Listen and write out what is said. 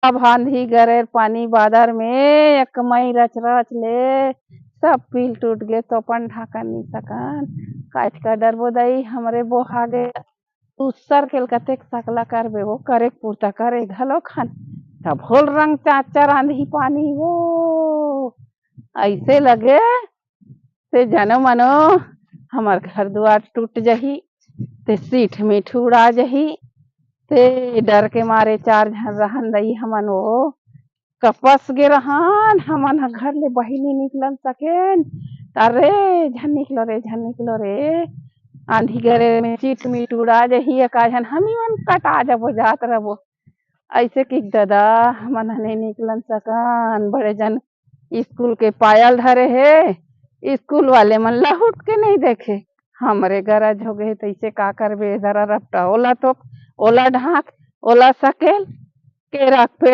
अब आंधी गरेर पानी बादर में एकमई रच रच ले सब पील टूट गए तो अपन ढाका नहीं सकन काट का डरबो दई हमरे बोहा गे उसर केल कतेक सकला करबे वो करे पूर्ता करे घलो खान तब होल रंग चाचर आंधी पानी वो ऐसे लगे से जनो मनो हमार घर दुआर टूट जही ते सीठ मीठ उड़ा जही ते डर के मारे चार झन रहन दई हमन वो कपस गे रहन हमन ह घर ले बही नहीं निकलन सकेन अरे झन निकलो रे आंधी गरे में चीट मीट उड़ा जही का झन हमी मन कटा जबो जात रबो ऐसे कि दादा हमन ह नहीं निकलन सकन बड़े जन स्कूल के पायल धरे हे स्कूल वाले मन लहुट के नहीं देखे हमरे गरज हो गए तैसे का करबे जरा रपटा ओला तो ओला ढाक ओला सकेल के रख पे